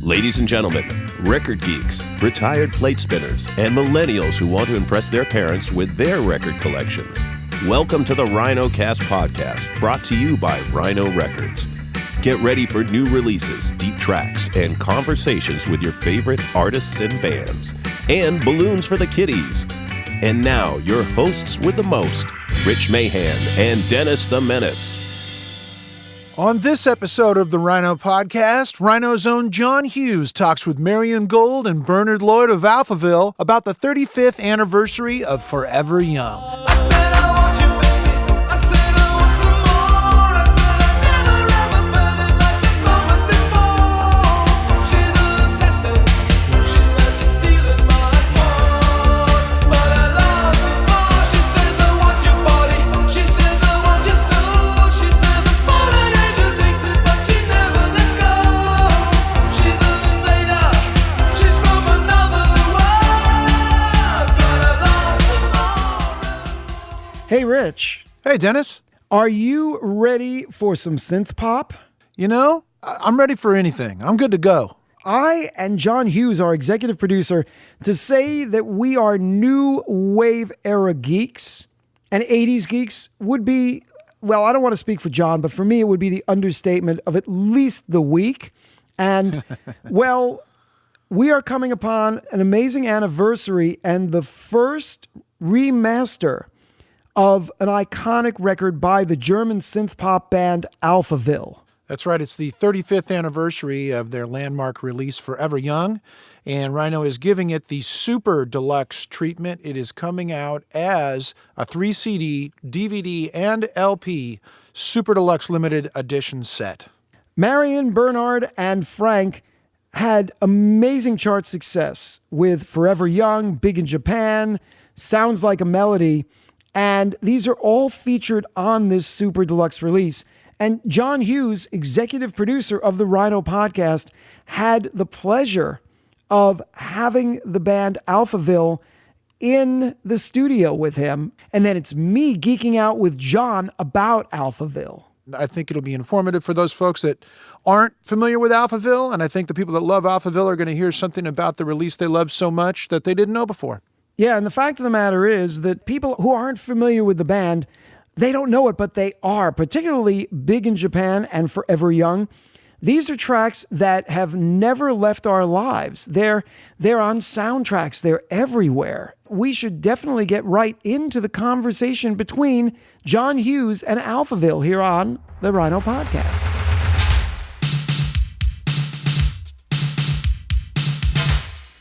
Ladies and gentlemen, record geeks, retired plate spinners, and millennials who want to impress their parents with their record collections. Welcome to the Rhino Podcast, brought to you by Rhino Records. Get ready for new releases, deep tracks, and conversations with your favorite artists and bands, and balloons for the kiddies. And now, your hosts with the most, Rich Mahan and Dennis the Menace. On this episode of the Rhino Podcast, Rhino's own John Hughes talks with Marian Gold and Bernhard Lloyd of Alphaville about the 35th anniversary of Forever Young. Hey, Rich. Hey, Dennis. Are you ready for some synth pop? You know, I'm ready for anything. I'm good to go. I and John Hughes, our executive producer, to say that we are new wave era geeks and 80s geeks would be, well, I don't want to speak for John, but for me, it would be the understatement of at least the week. And, well, we are coming upon an amazing anniversary and the first remaster of an iconic record by the German synth pop band Alphaville. That's right. It's the 35th anniversary of their landmark release, Forever Young, and Rhino is giving it the Super Deluxe treatment. It is coming out as a 3-CD, DVD, and LP Super Deluxe limited edition set. Marian, Bernhard, and Frank had amazing chart success with Forever Young, Big in Japan, Sounds Like a Melody, and these are all featured on this Super Deluxe release. And John Hughes, executive producer of the Rhino Podcast, had the pleasure of having the band Alphaville in the studio with him. And then it's me geeking out with John about Alphaville. I think it'll be informative for those folks that aren't familiar with Alphaville. And I think the people that love Alphaville are going to hear something about the release they love so much that they didn't know before. Yeah, and the fact of the matter is that people who aren't familiar with the band, they don't know it, but they are, particularly Big in Japan and Forever Young. These are tracks that have never left our lives. They're on soundtracks. They're everywhere. We should definitely get right into the conversation between John Hughes and Alphaville here on the Rhino Podcast.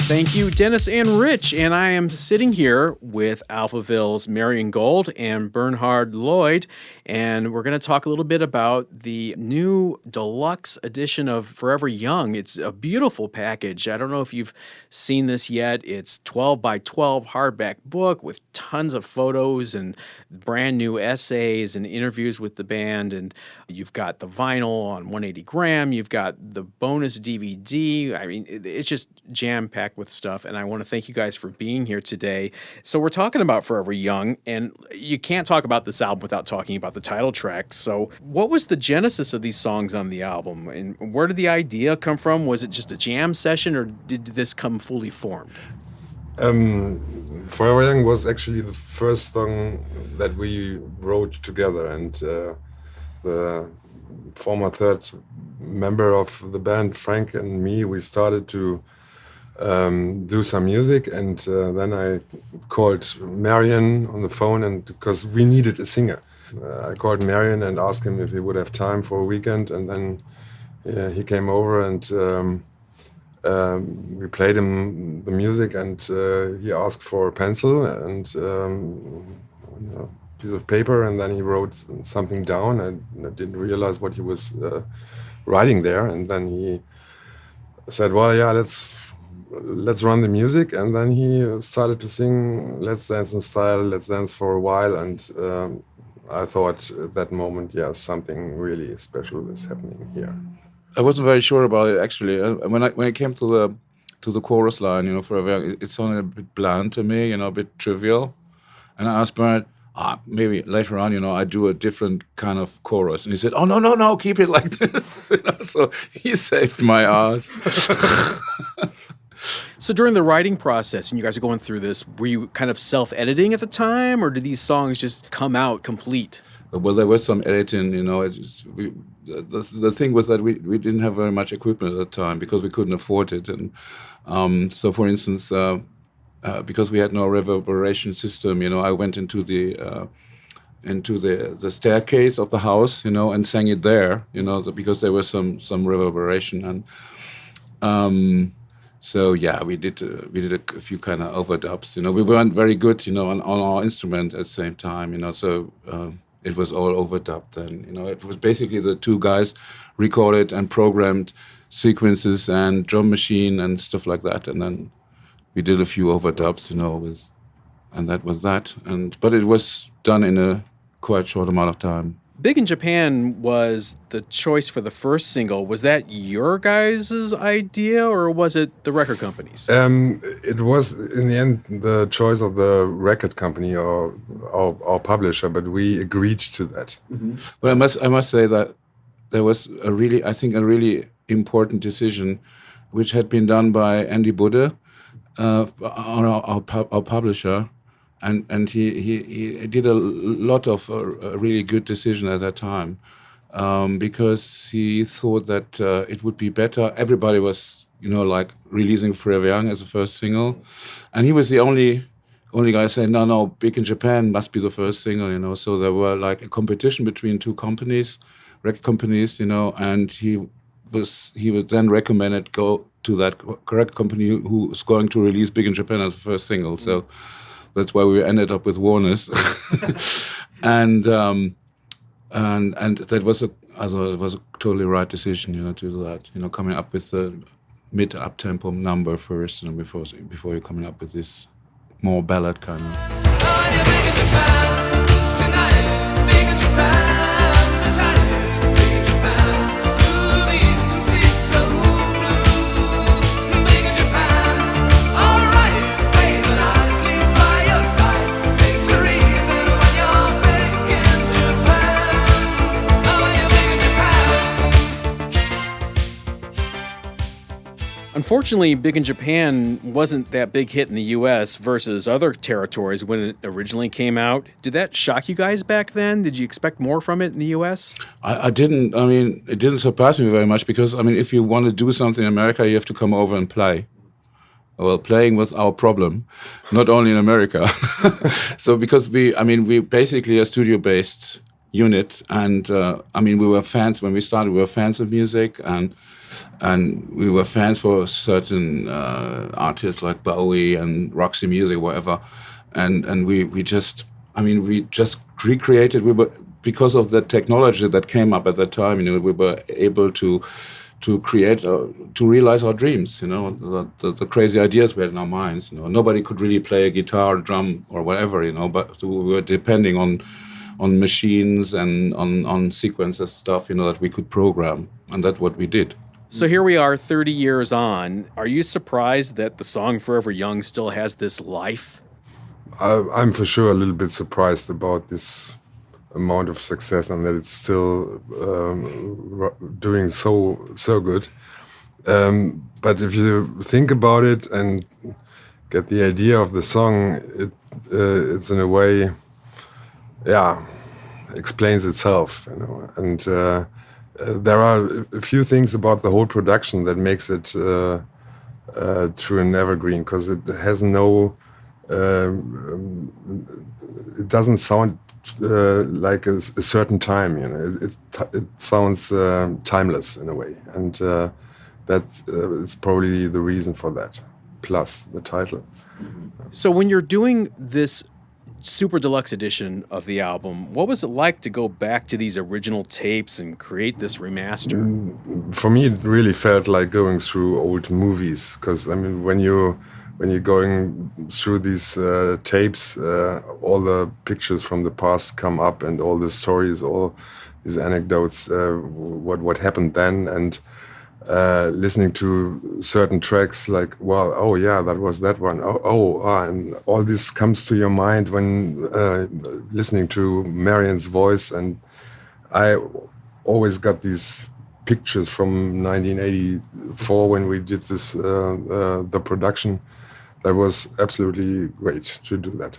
Thank you, Dennis and Rich. And I am sitting here with Alphaville's Marian Gold and Bernhard Lloyd. And we're going to talk a little bit about the new deluxe edition of Forever Young. It's a beautiful package. I don't know if you've seen this yet. It's 12 by 12 hardback book with tons of photos and brand new essays and interviews with the band. And you've got the vinyl on 180 gram. You've got the bonus DVD. I mean, it's just jam-packed with stuff. And I want to thank you guys for being here today. So we're talking about Forever Young, and you can't talk about this album without talking about the title track. So what was the genesis of these songs on the album, and where did the idea come from? Was it just a jam session, or did this come fully formed? Forever Young was actually the first song that we wrote together, and the former third member of the band, Frank, and me, we started to do some music, and then I called Marian on the phone, and because we needed a singer. I called Marian and asked him if he would have time for a weekend, and then he came over and we played him the music, and he asked for a pencil and a piece of paper, and then he wrote something down. I didn't realize what he was writing there, and then he said, well, yeah, let's run the music, and then he started to sing Let's Dance in Style, Let's Dance for a While, and I thought at that moment, yeah, something really special is happening here. I wasn't very sure about it actually. When I came to the chorus line, Forever Young, it sounded a bit bland to me, a bit trivial. And I asked Bernhard, maybe later on, I do a different kind of chorus. And he said, oh, no, keep it like this. So he saved my ass. So during the writing process, and you guys are going through this, were you kind of self-editing at the time, or did these songs just come out complete? Well, there was some editing, the thing was that we didn't have very much equipment at the time because we couldn't afford it. And so, for instance, because we had no reverberation system, I went into the staircase of the house, and sang it there, because there was some reverberation. And so yeah, we did a few kind of overdubs. We weren't very good, on our instrument at the same time. So it was all overdubbed. And it was basically the two guys recorded and programmed sequences and drum machine and stuff like that. And then we did a few overdubs, and that was that. But it was done in a quite short amount of time. Big in Japan was the choice for the first single. Was that your guys' idea, or was it the record company's? It was, in the end, the choice of the record company or our publisher, but we agreed to that. Mm-hmm. But I must say that there was a really important decision, which had been done by Andy Budde, our publisher. And he did a lot of really good decision at that time, because he thought that it would be better. Everybody was, releasing Forever Young as the first single, and he was the only guy saying, no, Big in Japan must be the first single. So there were like a competition between two companies, record companies, and he would then recommended go to that correct company who was going to release Big in Japan as the first single. So that's why we ended up with Warner's, and that was a totally right decision, to do that. Coming up with the mid up tempo number first, before you're coming up with this more ballad kind of. Unfortunately, Big in Japan wasn't that big hit in the U.S. versus other territories when it originally came out. Did that shock you guys back then? Did you expect more from it in the U.S.? I didn't. It didn't surprise me very much because, if you want to do something in America, you have to come over and play. Well, playing was our problem, not only in America. So because we basically a studio-based unit, and we were fans when we started. We were fans of music, and we were fans for certain artists like Bowie and Roxy Music, whatever, and we just recreated. Because of the technology that came up at that time, we were able to create, to realize our dreams. The crazy ideas we had in our minds. Nobody could really play a guitar, drum, or whatever. But we were depending on machines and on sequences stuff. That we could program, and that's what we did. So here we are 30 years on. Are you surprised that the song Forever Young still has this life? I'm for sure a little bit surprised about this amount of success and that it's still doing so good. But if you think about it and get the idea of the song, it's in a way, explains itself, and there are a few things about the whole production that makes it true and evergreen, because it has no, it doesn't sound like a certain time. It sounds timeless in a way, and that's it's probably the reason for that. Plus the title. So when you're doing this Super Deluxe edition of the album, what was it like to go back to these original tapes and create this remaster? For me, it really felt like going through old movies, because when you're going through these tapes, all the pictures from the past come up, and all the stories, all these anecdotes, what happened then, and listening to certain tracks, like, well, oh yeah, that was that one. And all this comes to your mind when listening to Marian's voice. And I always got these pictures from 1984 when we did this, the production. That was absolutely great to do that.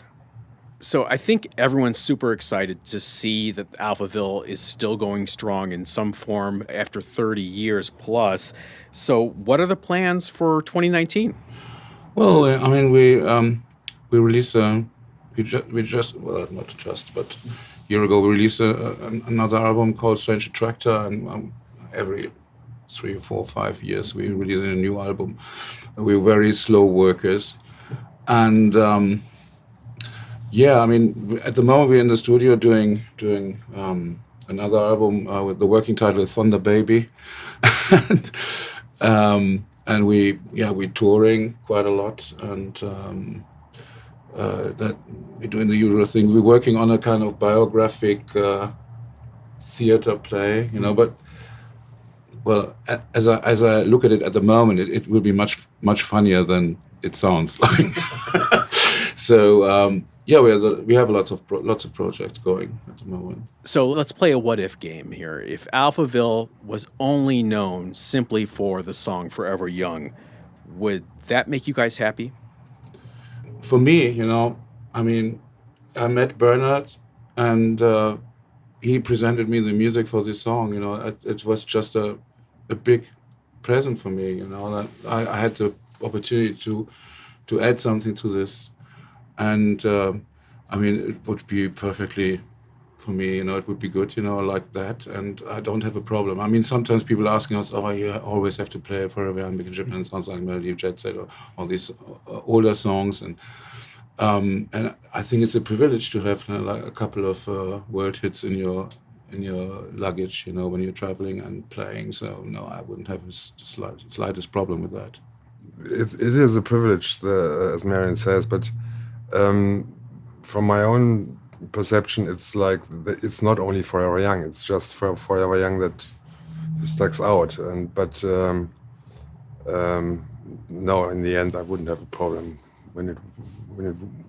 So I think everyone's super excited to see that Alphaville is still going strong in some form after 30 years plus. So what are the plans for 2019? Well, I mean, we released not just, but a year ago we released another album called Strange Attractor, and every 3 or 4 or 5 years we release a new album. We're very slow workers, and yeah, I mean, at the moment we're in the studio doing another album with the working title is Thunder Baby, and we're touring quite a lot, and that we're doing the usual thing. We're working on a kind of biographic theater play, but well, as I look at it at the moment, it will be much funnier than it sounds like. So. Yeah, we have lots of projects going at the moment. So let's play a what-if game here. If Alphaville was only known simply for the song Forever Young, would that make you guys happy? For me, I mean, I met Bernhard, and he presented me the music for this song. It was just a big present for me. That I had the opportunity to add something to this. And I mean, it would be perfectly for me, it would be good, like that. And I don't have a problem. I mean, sometimes people are asking us, oh, you always have to play Forever Young because Japan sounds like Melody of Jet Set or all these older songs. And I think it's a privilege to have like a couple of world hits in your luggage, when you're traveling and playing. So no, I wouldn't have the slightest problem with that. It is a privilege, as Marian says, but from my own perception, it's like it's not only Forever Young. It's just Forever Young that sticks out. But no, in the end, I wouldn't have a problem when it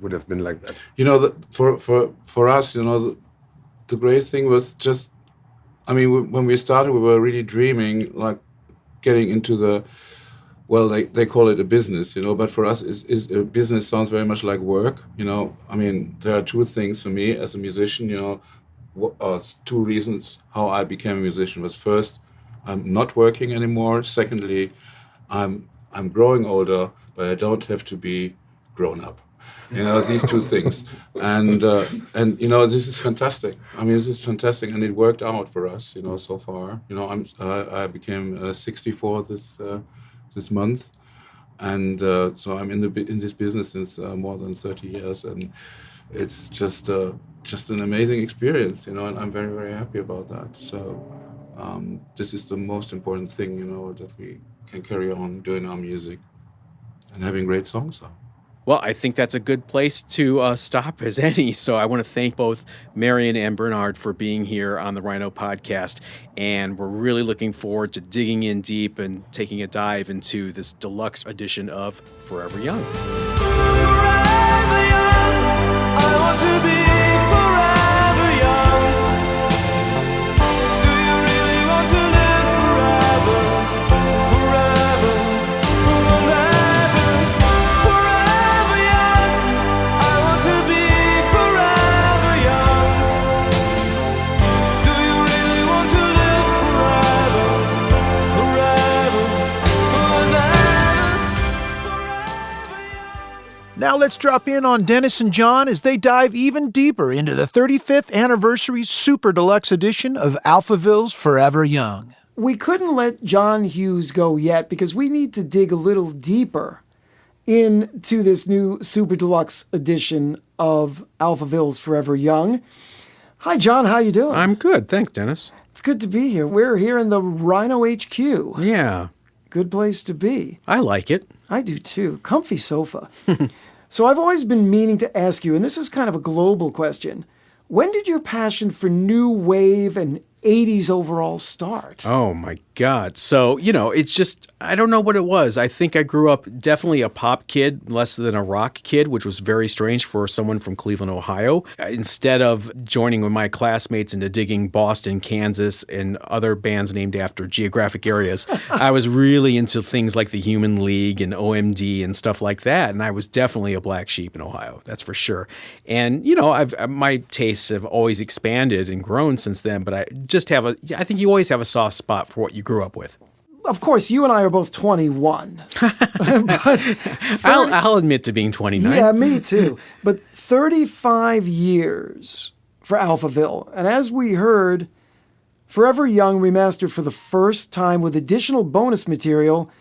would have been like that. For us, the great thing was just, I mean, when we started, we were really dreaming, like getting into the. Well, they call it a business, but for us, is a business sounds very much like work, I mean, there are two things for me as a musician, 2 reasons how I became a musician was first, I'm not working anymore. Secondly, I'm growing older, but I don't have to be grown up. These 2 things, and this is fantastic. I mean, this is fantastic, and it worked out for us, so far. I became 64 this month, and so I'm in this business since more than 30 years, and it's just an amazing experience, and I'm very, very happy about that. So this is the most important thing, that we can carry on doing our music and having great songs. Well, I think that's a good place to stop as any. So I want to thank both Marian and Bernhard for being here on the Rhino Podcast. And we're really looking forward to digging in deep and taking a dive into this deluxe edition of Forever Young. Forever young, I want to be forever young. Do you really want to live forever? Forever, forever, forever young. I want to be forever young. Do you really want to live forever? Forever, forever. Now let's drop in on Dennis and John as they dive even deeper into the 35th anniversary Super Deluxe edition of Alphaville's Forever Young. We couldn't let John Hughes go yet because we need to dig a little deeper into this new Super Deluxe edition of Alphaville's Forever Young. Hi, John. How you doing? I'm good. Thanks, Dennis. It's good to be here. We're here in the Rhino HQ. Yeah. Good place to be. I like it. I do too. Comfy sofa. So I've always been meaning to ask you, and this is kind of a global question, when did your passion for new wave and 80s overall start? Oh my God. So, it's just, I don't know what it was. I think I grew up definitely a pop kid, less than a rock kid, which was very strange for someone from Cleveland, Ohio. Instead of joining with my classmates into digging Boston, Kansas, and other bands named after geographic areas, I was really into things like the Human League and OMD and stuff like that. And I was definitely a black sheep in Ohio, that's for sure. And, my tastes have always expanded and grown since then, but I think you always have a soft spot for what you grew up with. Of course, you and I are both 21. I'll admit to being 29. Yeah, me too. But 35 years for Alphaville. And as we heard, Forever Young remastered for the first time with additional bonus material.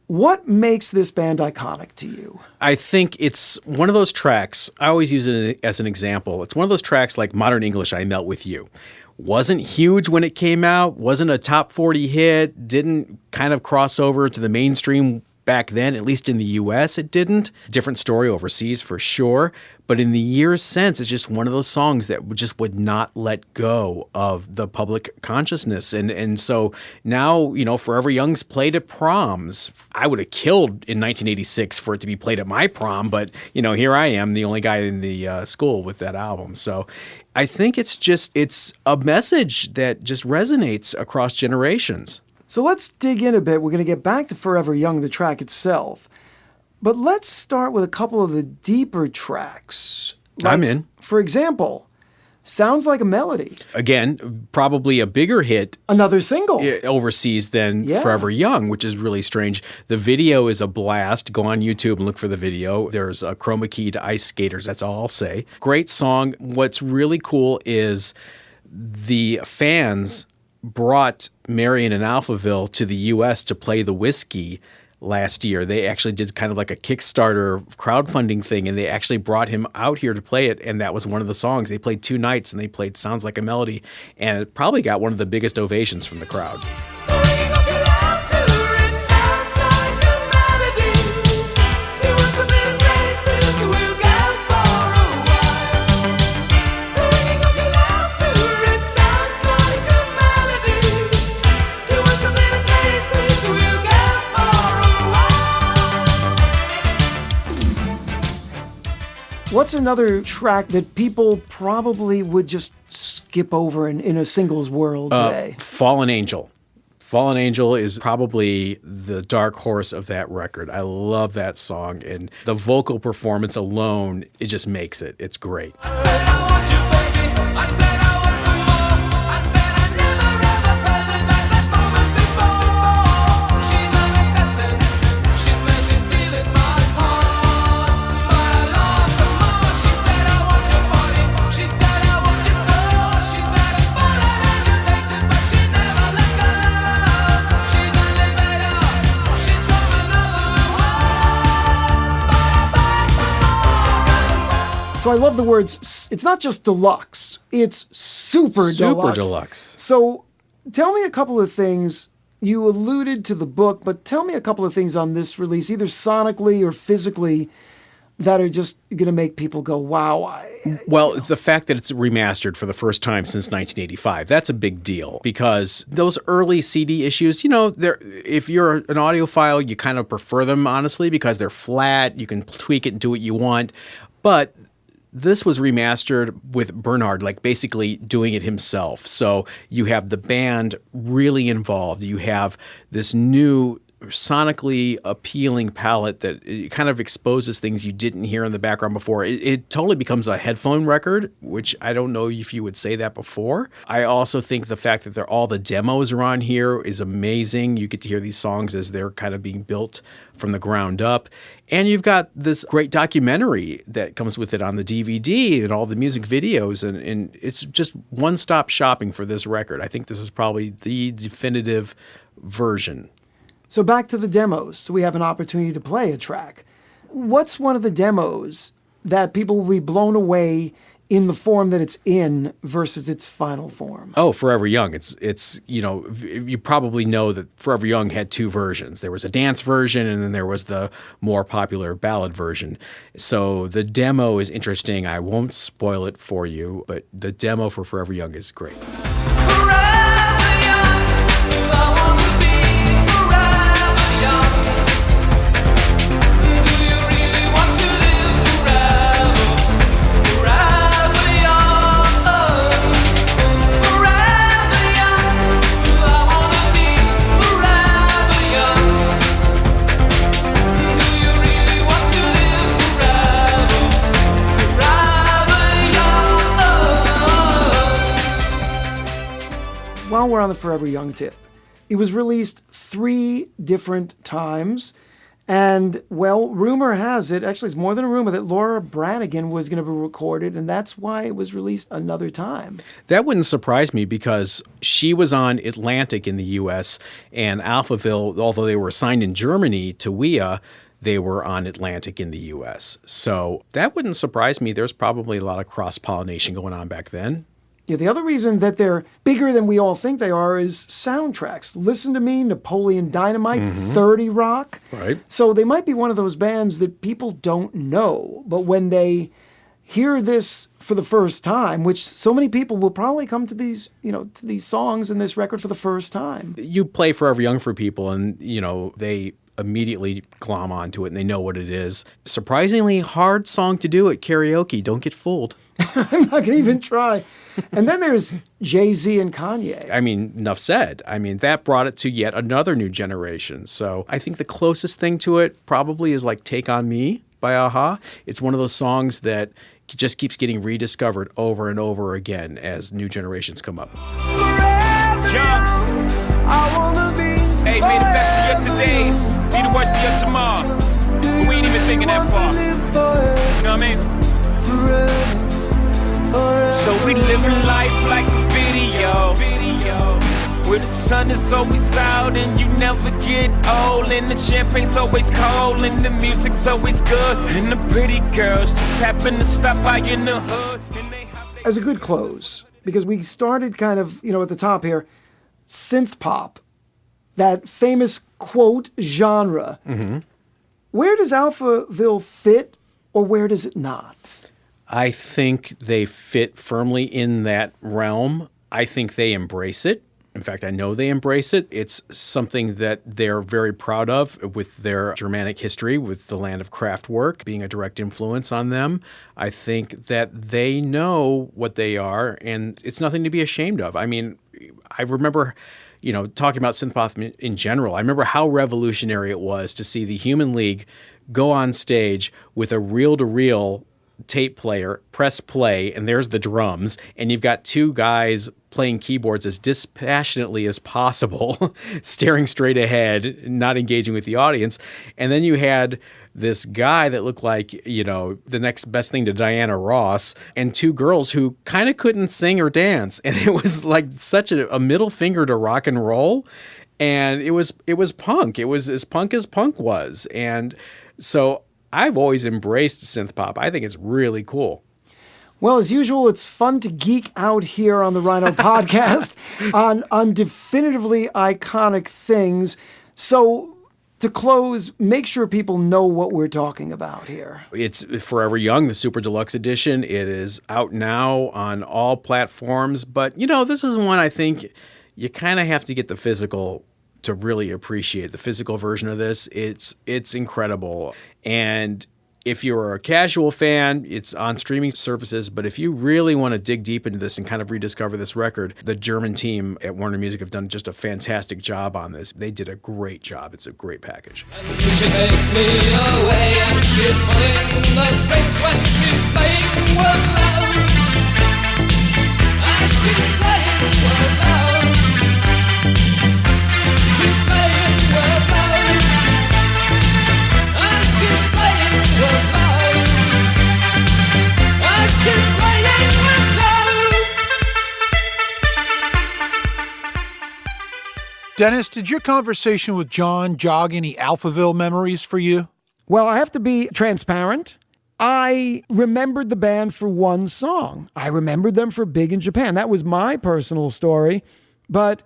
What makes this band iconic to you? I think it's one of those tracks, I always use it as an example. It's one of those tracks like Modern English, I Melt With You. Wasn't huge when it came out, wasn't a top 40 hit, didn't kind of cross over to the mainstream back then, at least in the US it didn't. Different story overseas for sure. But in the years since, it's just one of those songs that just would not let go of the public consciousness. And so now, Forever Young's played at proms. I would have killed in 1986 for it to be played at my prom, but, here I am, the only guy in the school with that album. So I think it's a message that just resonates across generations. So let's dig in a bit. We're going to get back to Forever Young, the track itself. But let's start with a couple of the deeper tracks. I'm in. For example, Sounds Like a Melody. Again, probably a bigger hit. Another single. Overseas than Forever Young, which is really strange. The video is a blast. Go on YouTube and look for the video. There's a chroma key to Ice Skaters. That's all I'll say. Great song. What's really cool is the fans brought Marian and Alphaville to the U.S. to play the Whiskey last year. They actually did kind of like a Kickstarter crowdfunding thing, and they actually brought him out here to play it, and that was one of the songs. They played 2 nights, and they played Sounds Like a Melody, and it probably got one of the biggest ovations from the crowd. What's another track that people probably would just skip over in a singles world today? Fallen Angel. Fallen Angel is probably the dark horse of that record. I love that song, and the vocal performance alone, it just makes it. It's great. So I love the words, it's not just deluxe, it's super deluxe. Super deluxe. So tell me a couple of things. You alluded to the book, but tell me a couple of things on this release, either sonically or physically, that are just going to make people go, wow. Well, the fact that it's remastered for the first time since 1985, that's a big deal, because those early CD issues, if you're an audiophile, you kind of prefer them, honestly, because they're flat, you can tweak it and do what you want. But this was remastered with Bernhard, like basically doing it himself. So you have the band really involved. You have this new sonically appealing palette that it kind of exposes things you didn't hear in the background before. It totally becomes a headphone record, which I don't know if you would say that before. I also think the fact that all the demos are on here is amazing. You get to hear these songs as they're kind of being built from the ground up. And you've got this great documentary that comes with it on the DVD and all the music videos. And it's just one-stop shopping for this record. I think this is probably the definitive version. So back to the demos. So we have an opportunity to play a track. What's one of the demos that people will be blown away in the form that it's in versus its final form? Oh, Forever Young. It's you probably know that Forever Young had 2 versions. There was a dance version, and then there was the more popular ballad version. So the demo is interesting. I won't spoil it for you, but the demo for Forever Young is great. Forever! we're on the Forever Young tip. It was released 3 different times. And, well, rumor has it, actually it's more than a rumor, that Laura Branigan was going to be recorded, and that's why it was released another time. That wouldn't surprise me because she was on Atlantic in the U.S. and Alphaville, although they were assigned in Germany to WIA, they were on Atlantic in the U.S. So that wouldn't surprise me. There's probably a lot of cross-pollination going on back then. Yeah, the other reason that they're bigger than we all think they are is soundtracks. Listen to Me, Napoleon Dynamite, 30 Rock. Right. So they might be one of those bands that people don't know, but when they hear this for the first time, which so many people will probably come to these, to these songs and this record for the first time. You play Forever Young for people and, they immediately glom onto it and they know what it is. Surprisingly hard song to do at karaoke. Don't get fooled. I'm not going to even try. And then there's Jay-Z and Kanye. I mean, enough said. I mean, that brought it to yet another new generation. So I think the closest thing to it probably is like Take On Me by a-ha. It's one of those songs that just keeps getting rediscovered over and over again as new generations come up. Hey, may the best of your todays be the worst of your tomorrows. But we ain't even thinking that far. You know what I mean? So we living life like a video where the sun is always out and you never get old, and the champagne's always cold and the music's always good, and the pretty girls just happen to stop by in the hood. As a good close, because we started kind of, at the top here, synth pop, that famous quote genre. Where does Alphaville fit, or where does it not? I think they fit firmly in that realm. I think they embrace it. In fact, I know they embrace it. It's something that they're very proud of with their Germanic history, with the land of Kraftwerk being a direct influence on them. I think that they know what they are, and it's nothing to be ashamed of. I mean, I remember, talking about synthpop in general, I remember how revolutionary it was to see the Human League go on stage with a reel-to-reel tape player, press play, and there's the drums, and you've got 2 guys playing keyboards as dispassionately as possible, staring straight ahead, not engaging with the audience. And then you had this guy that looked like, the next best thing to Diana Ross, and 2 girls who kind of couldn't sing or dance. And it was like such a middle finger to rock and roll. And it was punk. It was as punk was. And so I've always embraced synth pop. I think it's really cool. Well, as usual, it's fun to geek out here on the Rhino Podcast on definitively iconic things. So to close, make sure people know what we're talking about here. It's Forever Young, the Super Deluxe Edition. It is out now on all platforms. But, this is one I think you kind of have to get the physical to really appreciate the physical version of this. It's incredible. And if you're a casual fan, it's on streaming services. But if you really want to dig deep into this and kind of rediscover this record, the German team at Warner Music have done just a fantastic job on this. They did a great job. It's a great package. She takes me away and she's pulling the strings when she's playing with love. And she's playing with love. She's playing with love. And she's playing with love. And she's playing with love. Dennis, did your conversation with John jog any Alphaville memories for you? Well, I have to be transparent. I remembered the band for one song. I remembered them for Big in Japan. That was my personal story. But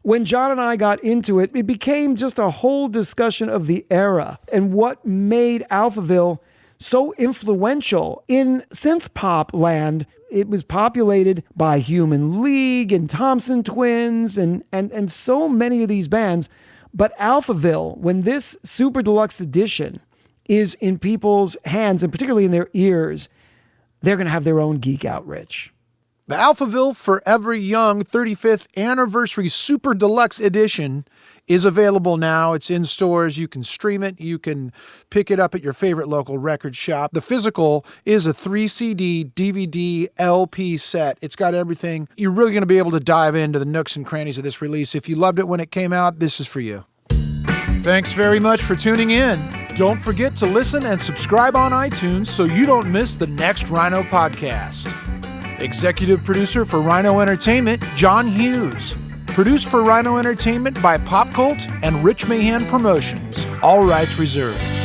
when John and I got into it, it became just a whole discussion of the era and what made Alphaville so influential in synth pop land. It was populated by Human League and Thompson Twins and so many of these bands. But Alphaville, when this Super Deluxe edition is in people's hands, and particularly in their ears, they're going to have their own geek out, Rich. The Alphaville Forever Young 35th Anniversary Super Deluxe Edition is available now. It's in stores. You can stream it. You can pick it up at your favorite local record shop. The physical is a 3-CD DVD LP set. It's got everything. You're really going to be able to dive into the nooks and crannies of this release. If you loved it when it came out, this is for you. Thanks very much for tuning in. Don't forget to listen and subscribe on iTunes so you don't miss the next Rhino podcast. Executive producer for Rhino Entertainment, John Hughes. Produced for Rhino Entertainment by Pop Cult and Rich Mahan Promotions. All rights reserved.